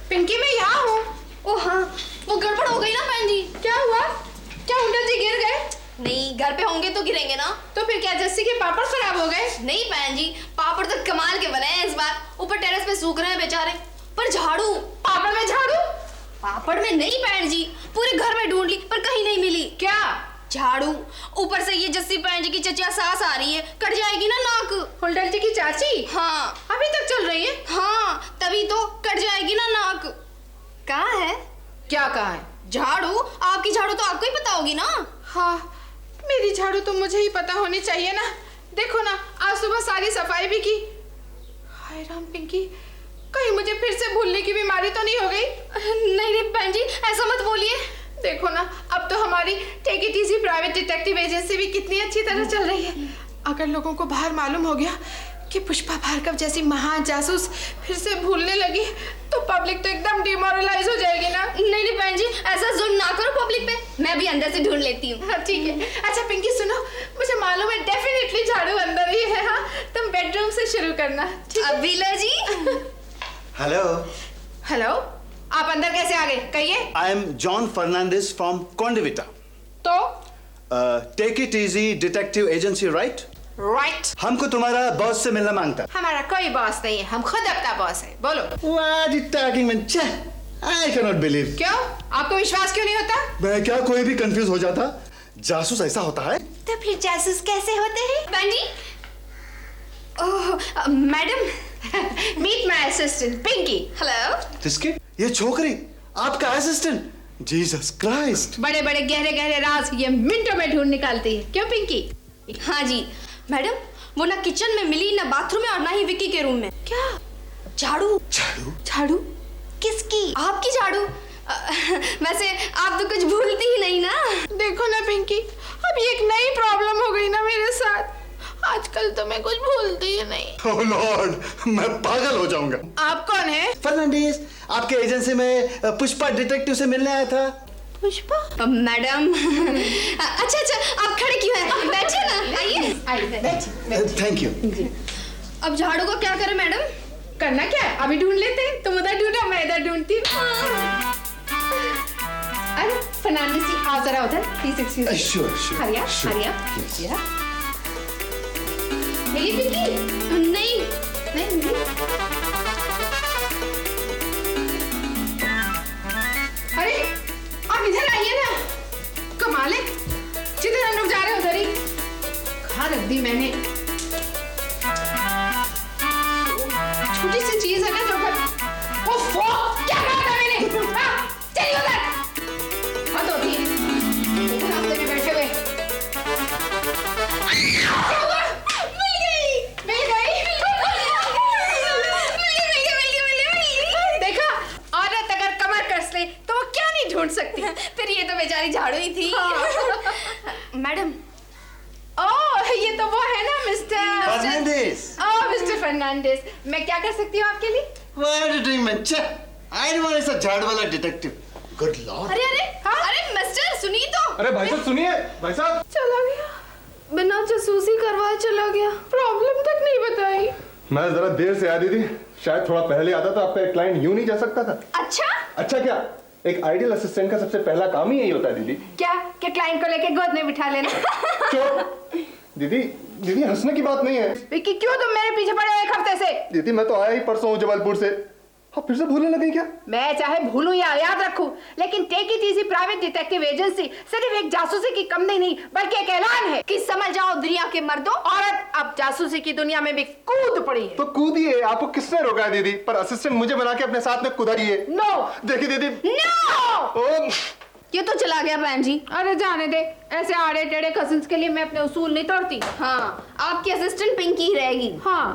पिंकी मैं यहाँ हूँ। ओ हाँ, वो गड़बड़ हो गई ना बहन जी। क्या हुआ? क्या हुंडा जी गिर गए? नहीं, घर पे होंगे तो गिरेंगे ना। तो फिर क्या जस्सी के पापड़ खराब हो गए? नहीं बहन जी, पापड़ तो कमाल के बने हैं इस बार। ऊपर टेरेस पे सूख रहे हैं बेचारे, पर झाड़ू। पापड़ में झाड़ू? पापड़ में नहीं बहन जी, पूरे घर में ढूंढ ली पर कहीं नहीं मिली। क्या? झाड़ू। ऊपर से ये जस्सी बहन जी की चचिया सास आ रही है, कट जाएगी ना नाक। हुंडल जी की चाची? हाँ। अभी तक चल रही है? हाँ, तभी तो कट जाएगी ना नाक। कहाँ है? क्या कहा है? झाड़ू। आपकी झाड़ू तो आपको ही पता होगी ना। हाँ, मेरी झाड़ू तो मुझे ही पता होनी चाहिए ना। देखो ना, आज सुबह सारी सफाई भी की। हाय राम पिंकी, कहीं मुझे फिर से भूलने की बीमारी तो नहीं हो गई? नहीं नहीं बहन जी, ऐसा मत बोलिए। देखो ना, अब तो हमारी take it easy private detective agency भी कितनी अच्छी तरह चल रही है। अगर लोगों को बाहर मालूम हो गया कि पुष्पा भार्गव जैसी महान जासूस फिर से भूलने लगी तो पब्लिक तो एकदम डिमोरलाइज हो जाएगी ना। नहीं नहीं बहन जी, ऐसा जुल्म ना करो पब्लिक पे, मैं भी अंदर से ढूंढ लेती हूँ। हाँ ठीक है। अच्छा पिंकी सुनो, मुझे मालूम है डेफिनेटली झाड़ू अंदर ही है। हाँ, तुम बेडरूम से शुरू करना। ठीक है? अभी लो जी। हेलो। हेलो, आप अंदर कैसे आ गए? कहिए। I am John Fernandes from Condivita. तो take it easy detective agency, right? Right. हमको तुम्हारा बॉस से मिलना मांगता। हमारा कोई बॉस नहीं है, हम खुद अपना बॉस है। बोलो। What are you talking, man? छे, I cannot believe. क्यों? आपको विश्वास क्यों नहीं होता? मैं क्या कोई भी कंफ्यूज हो जाता? जासूस ऐसा होता है? तो फिर जासूस कैसे होते हैं? बहन जी। Oh madam. Meet my assistant Pinky. Hello. किसके? ये छोकरी आपका असिस्टेंट? Jesus Christ. बड़े बड़े गहरे गहरे राज ये मिनटों में ढूंढ निकालती है। क्यों पिंकी? हाँ जी मैडम, वो ना किचन में मिली, ना बाथरूम में, और ना ही विक्की के रूम में। क्या? झाड़ू। झाड़ू? झाड़ू? किसकी? आपकी झाड़ू। वैसे आप तो कुछ भूलती ही नहीं ना। देखो ना पिंकी, अब ये एक नई प्रॉब्लम हो गई ना मेरे साथ। आजकल तो मैं कुछ भूलती ही नहीं। ओह लॉर्ड, मैं पागल हो जाऊंगा। आप कौन है? फर्नांडिस, आपके एजेंसी में पुष्पा डिटेक्टिव से मिलने आया था। पुष्पा? मैडम। अच्छा अच्छा, आप खड़े क्यों हैं? बैठिए ना, आइए। Thank you. अब झाड़ू को क्या करें मैडम? करना क्या है? अभी ढूंढ लेते हैं। तुम उधर ढूंढो, मैं इधर ढूंढती हूँ। अरे फर्नांडिस जी, आओ जरा उधर, please excuse me. Sure sure. हरिया हरिया हरिया। मिली पिंकी? नहीं नहीं। अरे आप इधर आइए ना। कमाल है, जिधर हम लोग जा रहे हैं उधर ही कहाँ रख दी मैंने। छोटी सी चीज है ना जो ओफो, क्या कहा था मैंने? हाँ, चलिए उधर। हद होती है, देखो रास्ते में बैठे हुए। देखा, औरत अगर कमर कस ले तो वो क्या नहीं ढूंढ सकती। फिर ये तो बेचारी झाड़ू ही थी। मैडम। ओह, ये तो वो है ना मिस्टर फर्नांडिस। ओह मिस्टर फर्नांडिस, मैं क्या कर सकती हूँ आपके लिए? What are you doing, man? छे, I don't want a झाड़ वाला डिटेक्टिव। Good lord. अरे अरे हाँ? अरे मिस्टर सुनिए तो। अरे भाई साहब सुनिए, भाई साहब। चला गया, बिना जासूसी करवाए चला गया। प्रॉब्लम तक नहीं बताई। मैं जरा देर से आया दीदी, शायद थोड़ा पहले आता तो आपका क्लाइंट यूं नहीं जा सकता था। अच्छा? अच्छा क्या, एक आइडियल असिस्टेंट का सबसे पहला काम ही यही होता है दीदी। क्या कि क्लाइंट को लेके गोद में बिठा लेना? चुप। दीदी दीदी हंसने की बात नहीं है। विक्की, क्यों तुम मेरे पीछे पड़े हो एक हफ्ते से? दीदी मैं तो आया ही परसों हूँ जबलपुर से, आप फिर से भूलने लगे क्या? मैं चाहे भूलूं या याद रखूं, लेकिन take it easy private detective agency सिर्फ एक जासूसी की कंपनी नहीं बल्कि एक ऐलान है कि समझ जाओ दुनिया के मर्दों, औरत अब जासूसी की दुनिया में भी कूद पड़ी है। तो कूदिए, आपको किसने रोका है दीदी? पर असिस्टेंट मुझे बना के अपने साथ में कुदारिए। नो। देखिए दीदी। नो। ये तो चला गया बहन जी। अरे जाने दे, ऐसे आड़े टेढ़े कजिन्स के लिए मैं अपने उसूल नहीं तोड़ती। हाँ, आपकी असिस्टेंट पिंकी ही रहेगी। हाँ,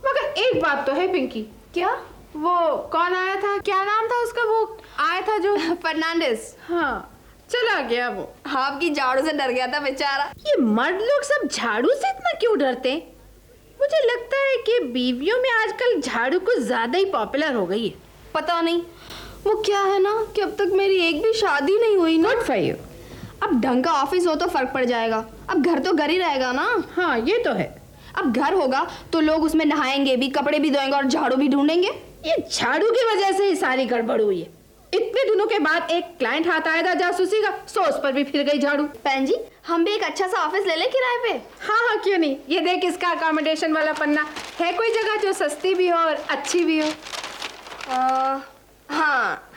मगर एक बात तो है पिंकी। क्या? वो कौन आया था, क्या नाम था उसका, वो आया था जो फर्नांडिस। हाँ, चला गया वो। आपकी झाड़ू से डर गया था बेचारा। ये मर्द लोग सब झाड़ू से इतना क्यों डरते हैं? मुझे लगता है कि बीवियों में आजकल झाड़ू कुछ ज्यादा ही पॉपुलर हो गई है। पता नहीं, वो क्या है ना कि अब तक मेरी एक भी शादी नहीं हुई ना। Good for you. अब ढंग का ऑफिस हो तो फर्क पड़ जाएगा, अब घर तो घर ही रहेगा ना। हाँ ये तो है। अब घर होगा तो लोग उसमें नहाएंगे भी, कपड़े भी धोएंगे और झाड़ू भी ढूंढेंगे। ये झाड़ू की वजह से ही सारी गड़बड़ हुई है। इतने दिनों के बाद एक क्लाइंट हाथ आया था जासूसी का, सो उस पर भी फिर गई झाड़ू। बहन जी, हम भी एक अच्छा सा ऑफिस ले लें किराए पे। हाँ हाँ, क्यों नहीं। ये देख, इसका अकोमोडेशन वाला पन्ना है। कोई जगह जो सस्ती भी हो और अच्छी भी हो? हाँ,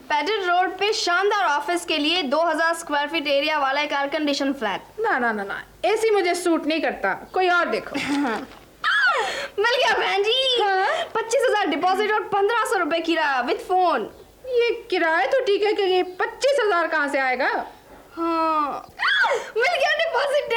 पैटर्न रोड पे शानदार ऑफिस के लिए 2000 स्क्वायर फीट एरिया वाला एक एयर कंडीशन फ्लैट। ना ना ना ना, ऐसी मुझे सूट नहीं करता, कोई और देखो। मिल गया बहन जी। हाँ? 25,000 डिपॉजिट और 1500 रुपए किराया विद फोन। ये किराया तो ठीक है कि ये 25,000 कहाँ से आएगा? हाँ, मिल गया डिपॉजिट।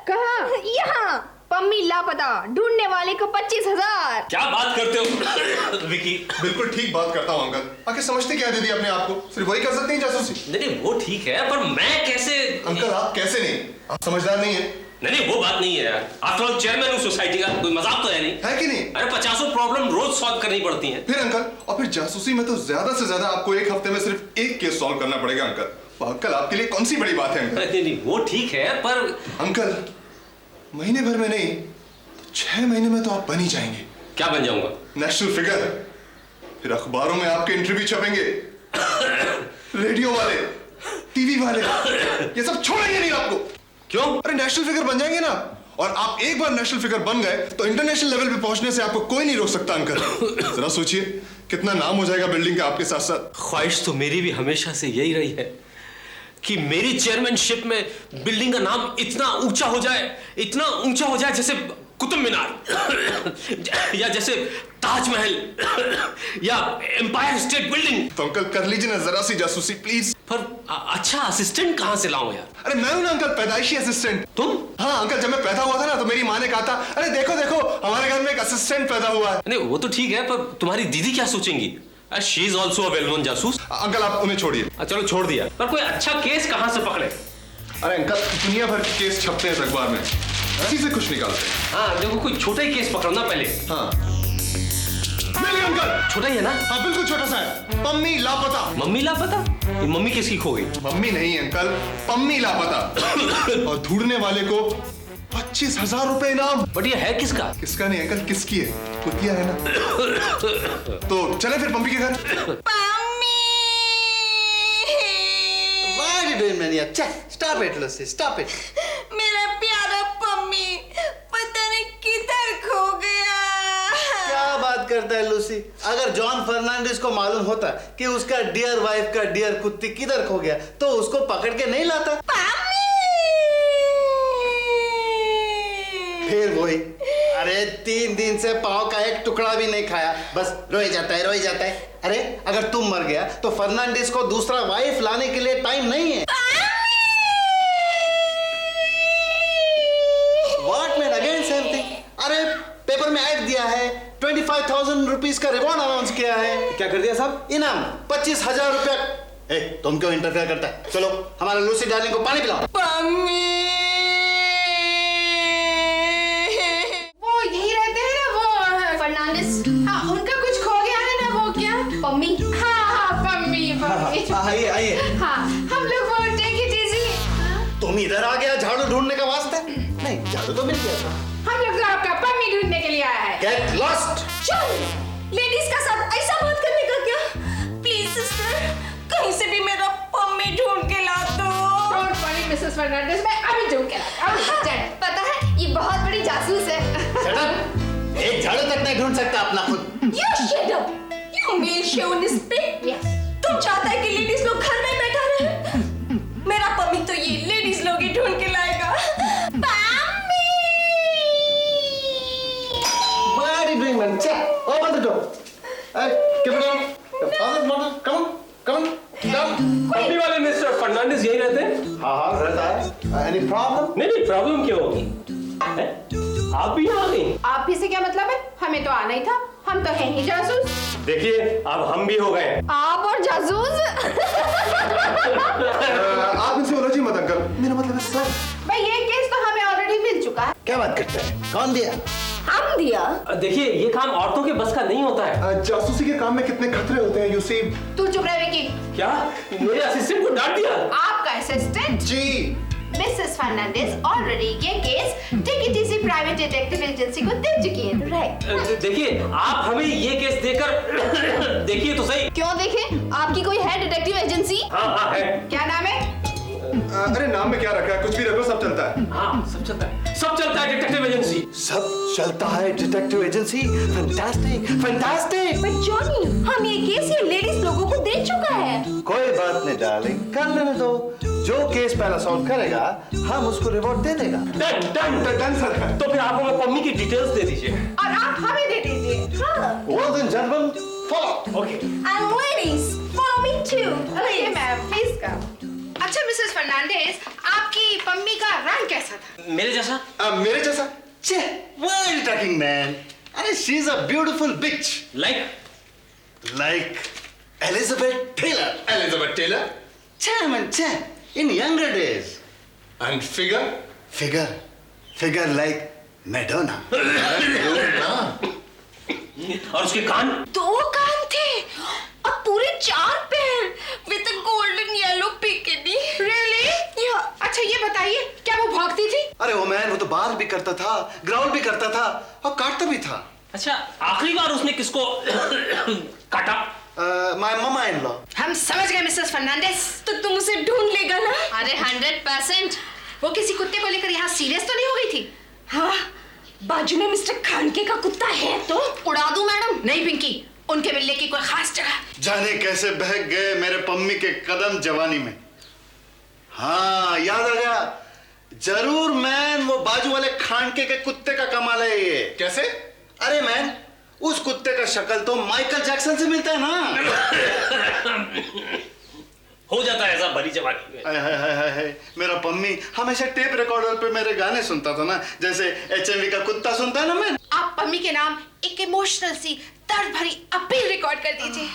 कहाँ? यहाँ पम्मी लापता, ढूंढने वाले को 25,000। क्या बात करते हो विकी? बिल्कुल ठीक बात करता हूँ अंकल। आखिर समझते क्या दीदी अपने आप को? सिर्फ वही कर सकते हैं जासूसी। नहीं वो ठीक है, पर मैं कैसे? अंकल आप कैसे नहीं? आप समझदार नहीं है। नहीं वो बात नहीं है यार। आफ्टर ऑल चेयरमैन हूँ सोसाइटी का, कोई मजाक तो है नहीं। है कि नहीं? अरे 50 प्रॉब्लम रोज सॉल्व करनी पड़ती हैं। फिर अंकल, और फिर जासूसी में तो ज्यादा से ज्यादा आपको एक हफ्ते में सिर्फ एक केस सॉल्व करना पड़ेगा अंकल। अंकल आपके लिए कौन सी बड़ी बात है अंकल? नहीं वो ठीक है, पर अंकल महीने भर में नहीं, 6 महीने में तो आप बन ही जाएंगे। क्या बन जाऊंगा? National figure. फिर अखबारों में आपके इंटरव्यू छपेंगे। रेडियो वाले, टीवी वाले, ये सब छोड़ेंगे नहीं आपको। क्यों? अरे नेशनल फिगर बन जाएंगे ना, और आप एक बार नेशनल फिगर बन गए तो इंटरनेशनल लेवल पे पहुंचने से आपको कोई नहीं रोक सकता अंकल। जरा सोचिए कितना नाम हो जाएगा बिल्डिंग का आपके साथ साथ। ख्वाहिश तो मेरी भी हमेशा से यही रही है कि मेरी चेयरमैनशिप में बिल्डिंग का नाम इतना ऊंचा हो जाए जैसे कुतुब मीनार या जैसे ताजमहल या एम्पायर स्टेट बिल्डिंग। तो अंकल कर लीजिए ना जरा सी जासूसी प्लीज। पर अच्छा असिस्टेंट कहां से लाऊं यार? अरे मैं हूं ना अंकल, पैदाइशी असिस्टेंट। तुम? हाँ अंकल, जब मैं पैदा हुआ था ना तो मेरी माँ ने कहा था, अरे देखो देखो हमारे घर में एक असिस्टेंट पैदा हुआ है। नहीं वो तो ठीक है, पर तुम्हारी दीदी क्या सोचेंगी? She is also a well known जासूस। अंकल आप उन्हें छोड़िए। चलो छोड़ दिया, पर कोई अच्छा केस कहां से पकड़े? अरे अंकल दुनिया भर के केस छपते हैं अखबार में, इसी से कुछ निकालते हैं। हाँ देखो, कोई छोटा ही केस पकड़ो ना पहले। हाँ मिल गया अंकल। छोटा ही है ना? हाँ बिल्कुल छोटा सा है। पम्मी लापता। मम्मी लापता? ये मम्मी किसकी खो गई? मम्मी नहीं अंकल, पम्मी लापता। और ढूंढने वाले को 25,000 रुपए इनाम। बट ये है किसका? किसका नहीं अंकल, किसकी है? कुतिया है ना। तो चले फिर पम्मी के घर। Why are you doing mania? Stop it, Lucy. Stop it. मेरा प्यारा पम्मी पता नहीं किधर खो गया। क्या बात करता है लूसी? अगर जॉन फर्नांडिस को मालूम होता कि उसका डियर वाइफ का डियर कुत्ती किधर खो गया तो उसको पकड़ के नहीं लाता। फिर वही, अरे 3 दिन से पाव का एक टुकड़ा भी नहीं खाया, बस रोई जाता है। अरे अगर तुम मर गया तो फर्नांडिस को दूसरा वाइफ लाने के लिए टाइम नहीं है। What man, again same thing? अरे पेपर में ऐड दिया है, 25,000 रुपीज का रिवॉर्ड अनाउंस किया है। क्या कर दिया साहब? इनाम 25,000 रुपया। तुम क्यों इंटरफेयर करता है? चलो हमारे लूसी डार्लिंग को पानी पिलाओ। वो यही रहते हैं ना, वो फर्नांडिस। हाँ, उनका कुछ खो गया है ना, वो क्या? पम्मी। हाँ पम्मी। आइए। हाँ, हम लोग वो टेक इट इजी। तुम इधर आ गया झाड़ू ढूंढने का वास्ते? नहीं, झाड़ू तो मिल गया था। हम लोग तो आपका पम्मी ढूंढने के लिए आया है। Get lost! लेडीज का साथ ऐसा बात करने का क्या? प्लीज सिस्टर, कहीं से भी मेरा पम्मी ढूंढ के ला दो। Don't worry, Mrs. Fernandez, मैं अभी ढूंढ के लाता हूँ। पता है ये बहुत बड़ी जासूस है। Shut up! एक झाड़ू तक नहीं ढूंढ सकता अपना खुद। You shut up! You male chauvinist pig! तुम चाहता है कि लेडीज लोग घर में बैठा रहे? मेरा पम्मी तो ये लेडीज लोग ही ढूंढ के लाएगा। What are you doing, man? Check. Open the door. Hey, keep it on. Come on. Down. Pammi वाले मिस्टर फर्नांडिस यही रहते हैं? हाँ रहता है। Any problem? नहीं प्रॉब्लम क्यों होगी? आप भी यहाँ आ गई? आप भी से क्या मतलब है? हमें तो आना ही था, हम तो हैं ही जासूस। देखिए अब हम भी हो गए। आप और जासूस? आप इनसे उलझिए मत अंकल, मेरा मतलब है सर। भाई ये केस तो हमें ऑलरेडी मिल चुका है। क्या बात करते हैं? कौन दिया? हम दिया। देखिए ये काम औरतों के बस का नहीं होता है। जासूसी के काम में कितने खतरे होते हैं यू सी। तू चुप रह विकी। क्या? मेरे असिस्टेंट को डांट दिया? आपका असिस्टेंट? जी, मिसेस फर्नांडिस ऑलरेडी ये case take it easy private detective agency को दे चुकी है। राइट। देखिए आप हमें ये केस देकर देखिए तो सही। क्यों देखें? आपकी कोई है डिटेक्टिव एजेंसी? हाँ है। क्या नाम है? अरे नाम में क्या रखा है, कुछ भी रखो, सब चलता है। हाँ सब चलता है, सब चलता है डिटेक्टिव एजेंसी। सब चलता है detective agency. Fantastic fantastic. But Johnny, हम ये केस ये लेडीज लोगों को दे चुका है। कोई बात नहीं डार्लिंग, कर लेने दो। जो केस पहला सॉल्व करेगा हम उसको रिवॉर्ड दे देगा। Done sir. तो फिर आप हमें पम्मी की डिटेल्स दे दीजिए। और आप हमें दे दीजिए। हाँ। Well then, gentlemen, follow. Okay. And ladies, follow me too. Okay ma'am, please come. अच्छा मिसेस फर्नांडिस, आपकी पम्मी का रंग कैसा था? मेरे जैसा? मेरे जैसा? Che, what are you talking, man? अरे she's a beautiful bitch. Like Elizabeth Taylor. Elizabeth Taylor. Che, man, che. In younger days. And figure? Figure like Madonna. और उसके कान? 2 कान थे और पूरे 4 पैर with a golden yellow bikini. Really? Yeah. अच्छा ये बताइए, क्या वो भौंकती थी? अरे वो मैन, वो तो बार भी करता था, ग्राउल भी करता था और काटता भी था। अच्छा आखिरी बार उसने किसको काटा? My mama-in-law. हम समझ गए मिसेस फर्नांडिस। तो तुम उसे ढूंढ लेगा ना? अरे 100%। वो किसी कुत्ते को लेकर यहाँ सीरियस तो नहीं हो गई थी? हाँ, बाजू में मिस्टर खानके का कुत्ता है तो उड़ा दूं मैडम? नहीं पिंकी, उनके मिलने की कोई खास जगह। जाने कैसे बहक गए मेरे पम्मी के कदम जवानी में। हाँ याद आ गया, जरूर मैन, वो बाजू वाले खानके के कुत्ते का कमाल है ये। कैसे? अरे मैन, उस कुत्ते का शक्ल तो माइकल जैक्सन से मिलता है ना। हो जाता है ऐसा भरी जवानी में। हाय, मेरा पम्मी हमेशा टेप रिकॉर्डर पे मेरे गाने सुनता था ना, जैसे HMV का कुत्ता सुनता है ना मैन। आप पम्मी के नाम एक इमोशनल सी दर्द भरी अपील रिकॉर्ड कर दीजिए।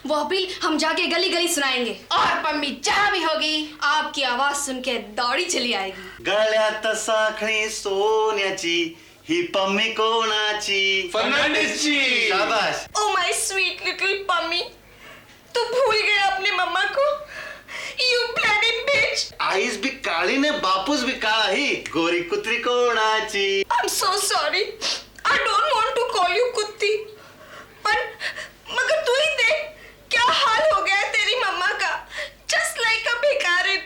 वो अपील हम जाके गली गली सुनाएंगे और पम्मी जहाँ भी होगी आपकी आवाज सुन के दौड़ी चली आएगी। गळ्यात साखळी सोन्याची ही पम्मी कोणाची? फर्नांडिस जी। शाबाश। Oh my sweet little Pammi, तू भूल गया अपने मम्मा को? You bloody beach. आईज भी काळी ने बापूस भी काळा ही, गोरी कुत्री कोणाची? I am so sorry, I don't want to call you कुत्ती, पर मगर तू ही देख क्या हाल हो गया है तेरी मम्मा का, जस्ट लाइक अ भिखारिन।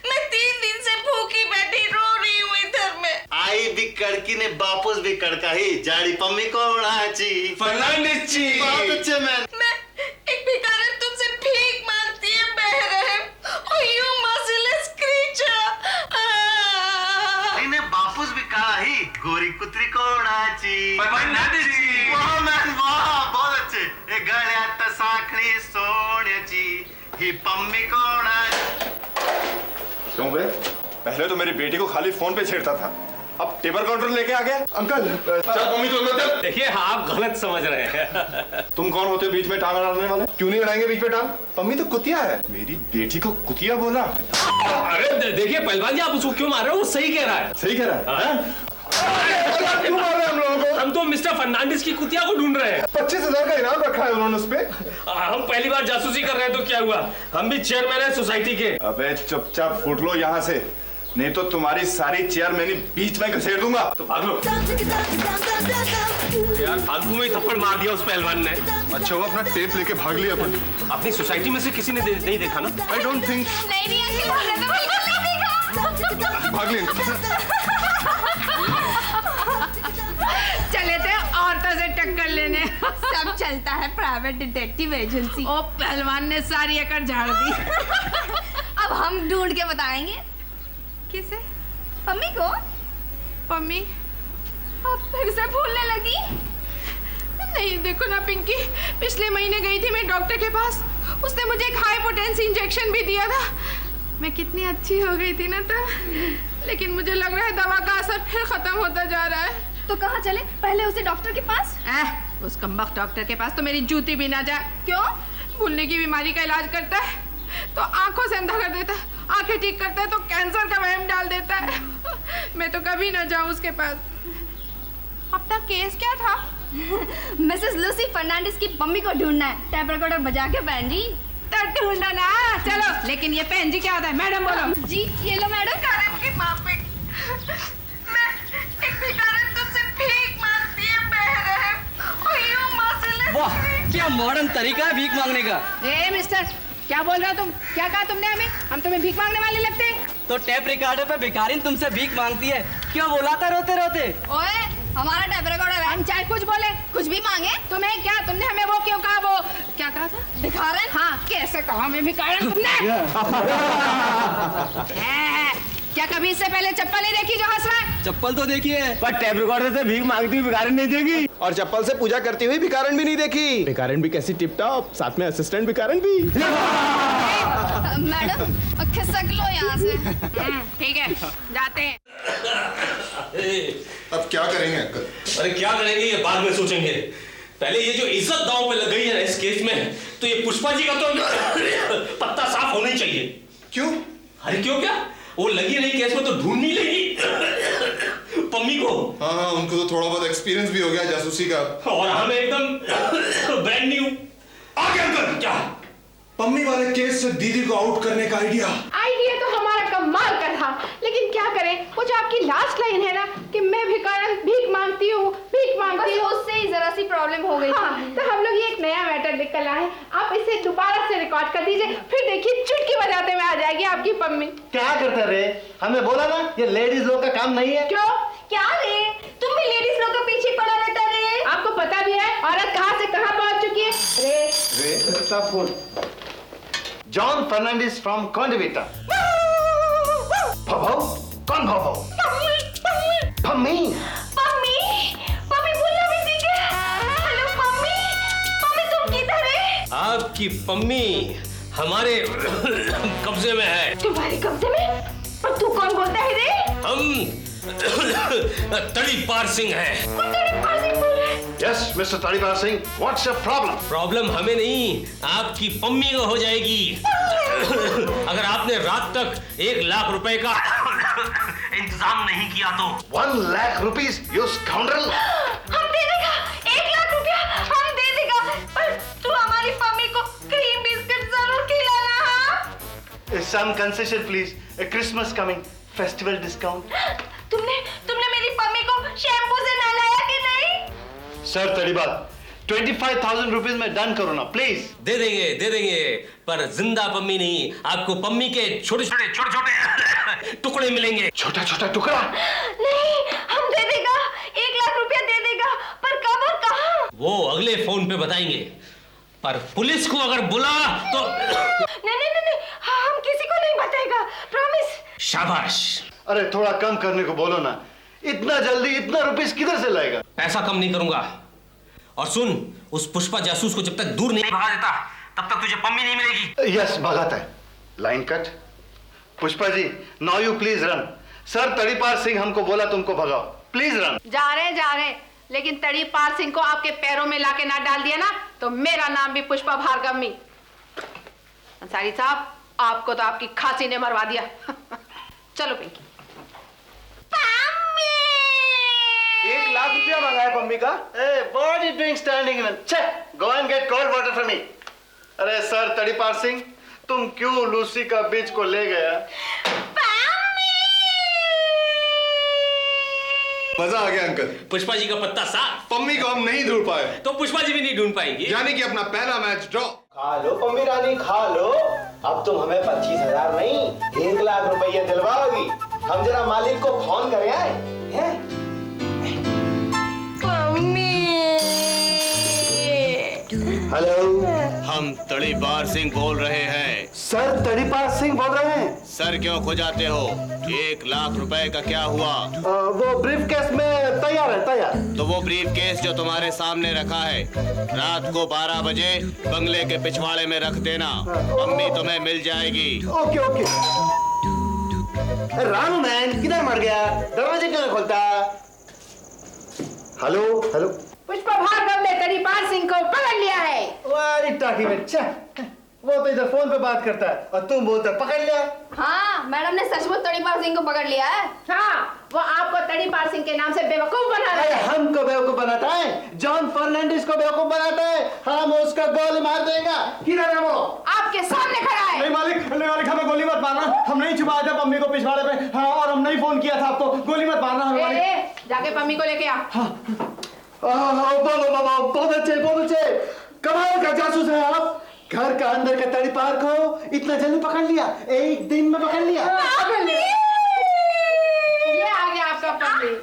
मैं 3 दिन से भूखी बैठी रो रही हूँ इधर में। आई भी कड़की ने बापूस भी कड़का ही, जाड़ी पम्मी कोणाची? फर्नांडिस जी। बहुत अच्छे मैन। मैं एक भिखारिन तुमसे भीख मांगती है बेरहम, और यू मर्सीलेस क्रीचर। इन्हें बापूस भी काळा ही, गोरी कुत्री कोणाची? फर्नांडिस जी। वाह मैन वाह, बहुत अच्छे। ए गळ्यात साखळी सोन्याची ही पम्मी कोणाची? क्यों बे? पहले तो मेरी बेटी को खाली फोन पे छेड़ता था, अब टेबल काउंटर लेके आ गया। अंकल चल मम्मी तो अंदर। देखिए आप गलत समझ रहे हैं। तुम कौन होते हो बीच में टांग अड़ाने वाले? क्यों नहीं अड़ाएंगे बीच में टांग? मम्मी तो कुतिया है। मेरी बेटी को कुतिया बोला? अरे देखिए पहलवान जी, आप उसको क्यों मार रहे हो? वो सही कह रहा है। सही कह रहा है? क्यों मार रहे हैं हम लोगों को? हम तो मिस्टर फर्नांडिस की कुतिया को ढूंढ रहे हैं। 25,000 का इनाम रखा है उन्होंने उस पे। हम पहली बार जासूसी कर रहे हैं तो क्या हुआ? हम भी चेयरमैन है सोसाइटी के। अबे चुपचाप फुट लो यहाँ से, नहीं तो तुम्हारी सारी चेयर मैंने बीच में घसेड़ दूंगा। तो भाग लो। यार फालतू में ही थप्पड़ मार दिया उस पहलवान ने। अच्छा वो अपना टेप लेके भाग लिया अपन। अपनी सोसाइटी में से किसी ने नहीं देखा ना? I don't think. नहीं ऐसे भागा तो बिल्कुल नहीं देखा। भाग ले। चले थे औरतों से टक्कर लेने। सब चलता है प्राइवेट डिटेक्टिव एजेंसी। ओ पहलवान ने सारी अकड़ झाड़ दी। अब हम ढूंढ के बताएंगे। किसे? मम्मी को? पम्मी? अब फिर से भूलने लगी? नहीं देखो ना पिंकी, पिछले महीने गई थी मैं डॉक्टर के पास, उसने मुझे एक हाई पोटेंसी इंजेक्शन भी दिया था। मैं कितनी अच्छी हो गई थी ना तब, लेकिन मुझे लग रहा है दवा का असर फिर खत्म होता जा रहा है। तो कहाँ चले? पहले उसे डॉक्टर के पास। उस कमबख्त डॉक्टर के पास तो मेरी जूती भी ना जाए। क्यों? भूलने की बीमारी का इलाज करता है तो आंखों से अंधा कर देता है, आंखें ठीक करता है तो कैंसर का वहम डाल देता है। मैं तो कभी ना जाऊं उसके पास। अब तक केस क्या था? मिसेस लूसी फर्नांडिस की मम्मी को ढूंढना है। टैप रिकॉर्डर बजा के बहन जी। तो ढूंढो ना, चलो। लेकिन ये बहन जी क्या होता है? मैडम बोलो। जी ये लो मैडम। जाऊंगी वहाँ पे। मैं एक भिखारी तुझसे भीख मांगती है बहरहम और यूं मर्सीलेस। वाह, क्या मॉडर्न तरीका है भीख मांगने का। ए मिस्टर, क्या बोल रहे हो तुम? क्या कहा तुमने हमें? हम तुम्हें भीख मांगने वाले लगते हैं? तो टेप रिकॉर्डर पे भिखारी तुमसे भीख मांगती है, क्यों बुलाता रोते रोते? ओए, हमारा टैप रिकॉर्डर है। हम चाहे कुछ बोले, कुछ भी मांगे। तुम्हें क्या, तुमने हमें वो क्यों कहा? वो क्या कहा था? भिखारन? हाँ, कैसे कहा हमें भिखारन तुमने? क्या कभी इससे पहले चप्पल नहीं देखी जो हंस रहा है? चप्पल तो देखिए, पर टेप रिकॉर्डर से भीख मांगती हुई भिखारन नहीं देगी। और चप्पल से पूजा करती हुई भिखारन भी नहीं देखी। भिखारन भी कैसी टिप टॉप, साथ में असिस्टेंट भिखारन भी। मैडम, खिसक लो यहाँ से। ठीक है, जाते हैं। अब क्या करेंगे अंकल? अरे क्या करेंगे ये बाद में सोचेंगे। पहले ये जो इज्जत दांव पे लग गई है ना इस केस में, तो ये पुष्पा जी का तो पत्ता साफ होना ही चाहिए। क्यों? अरे क्यों क्या, वो लगी रही केस में तो ढूंढनी लेगी पम्मी को। हाँ, उनको तो थोड़ा बहुत एक्सपीरियंस भी हो गया जासूसी का। और हमें एकदम ब्रांड न्यू। आगे अंकल, क्या? पम्मी वाले केस से दीदी को आउट करने का आइडिया। आइडिया तो हमारा कमाल का था, लेकिन क्या करें, वो जो आपकी लास्ट लाइन है ना कि मैं भिखारन भीख मांगती हूँ, भीख मांगती हूँ, उससे ही जरा सी प्रॉब्लम हो गई। हाँ, तो हम लोग ये एक नया मैटर निकल आए। आप इसे दोबारा से रिकॉर्ड कर दीजिए, फिर देखिए चुटकी बजाते में आ जाएगी आपकी पम्मी। क्या करते रे? हमें बोला ना ये लेडीज लोग का काम नहीं है। क्यों? क्या रे, तुम भी लेडीज लोग के पीछे पड़ा रहता रे। आपको पता भी है औरत कहाँ से कहाँ पहुँच चुकी है? रे phone. John Fernandes from Condivita. भव? कौन भव? पम्मी। पम्मी, पम्मी बोलना भी सीख गया। हेलो पम्मी, पम्मी तुम किधर है? आपकी पम्मी हमारे कब्जे में है। तुम्हारे कब्जे में? और तू कौन बोलता है रे? हम तड़ीपार सिंह हैं। कौन तड़ीपार सिंह बोल रहा है? Yes mister Tadipaar Singh, what's your problem? Problem हमें नहीं, आपकी पम्मी को हो जाएगी अगर आपने रात तक 1 लाख रुपए का इंतजाम नहीं किया तो। 1 लाख रुपीस, you scoundrel! हम दे देगा 1 लाख रुपया, हम दे देगा, पर तू हमारी पम्मी को क्रीम बिस्किट जरूर खिलाना। हाँ? Some concession please. Christmas coming, festival discount. तुमने मेरी पम्मी को शैम्पू से नहलाया कि नहीं? सर तड़ीपार, 25,000 रुपीस में डन करो ना प्लीज। दे देंगे, पर जिंदा पम्मी नहीं, आपको पम्मी के छोटे छोटे टुकड़े मिलेंगे। छोटा छोटा टुकड़ा? नहीं, हम दे देगा, 1 लाख रुपया दे देगा, पर कब और कहाँ? वो अगले फोन पे बताएंगे, पर पुलिस को अगर बुला तो नहीं, हम किसी को नहीं बताएगा, प्रॉमिस। शाबाश। अरे थोड़ा कम करने को बोलो ना, इतना जल्दी इतना रुपीस किधर से लाएगा? पैसा कम नहीं करूंगा। और सुन, उस पुष्पा जासूस को जब तक दूर नहीं भगा देता तब तक तुझे पम्मी नहीं मिलेगी। यस, भगाता है। Line cut. Pushpa ji, now you please run. Sir Tadipaar Singh हमको बोला तुमको भगाओ, प्लीज रन। जा रहे, लेकिन तड़ीपार सिंह को आपके पैरों में लाके ना डाल दिया ना तो मेरा नाम भी पुष्पा भार्गवी। अंसारी साहब, आपको तो आपकी खांसी ने मरवा दिया। चलो पिंकी। 1 लाख रुपया मांगा है पम्मी का। Hey, what are you doing standing in? Go and get cold water for me. अरे सर तड़ीपार सिंह, तुम क्यों लूसी का बीज को ले गया? मजा आ गया अंकल। पुष्पा जी का पत्ता साफ। पम्मी को हम नहीं ढूंढ पाए, तो पुष्पा जी भी नहीं ढूंढ पाएंगे। यानी कि अपना पहला मैच ड्रॉ। खा लो पम्मी रानी, खा लो। अब तुम हमें 25,000 नहीं 1 लाख रुपया दिलवाओगी। हम जरा मालिक को फोन करें आए हैं? हेलो, हम तड़ीपार सिंह बोल रहे हैं। सर तड़ीपार सिंह बोल रहे हैं। सर क्यों खुजाते हो? 1 लाख रुपए का क्या हुआ? वो ब्रीफ केस में तैयार है, तैयार। तो वो ब्रीफ केस जो तुम्हारे सामने रखा है, रात को 12 बजे बंगले के पिछवाड़े में रख देना। पम्मी तुम्हें मिल जाएगी। ओके। रानू मैन किधर मर गया? दरवाजे क्यों नहीं खोलता? हेलो। पुष्पा भार्गव ने तड़ीपार सिंह को पकड़ लिया है। वारी टाकी में, वो तो इधर फोन पे बात करता है और तुम बोलते पकड़ लिया। हाँ, मैडम ने सचमुच तड़ीपार सिंह को पकड़ लिया है। हाँ, वो आपको तड़ीपार सिंह के नाम से बेवकूफ बना रहा है। हमको बेवकूफ बनाता है, जॉन फर्नांडिस को बेवकूफ बनाता है। हम उसका गोली मार देगा। किधर है वो? आपके सामने खड़ा है। नहीं मालिक, हमें गोली मत मारना। हम नहीं छुपाए थे पम्मी को पिछवाड़े पे। हाँ, और हम मम्मी को लेके आ। बहुत अच्छे कमाल का जासूस है आप। घर का अंदर का तड़ी पार को इतना जल्दी पकड़ लिया, एक दिन में पकड़ लिया। ये आ गया आपका पति।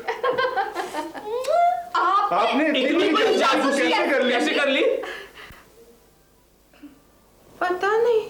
आपने इतनी बड़ी जासूसी कैसे कर ली? पता नहीं।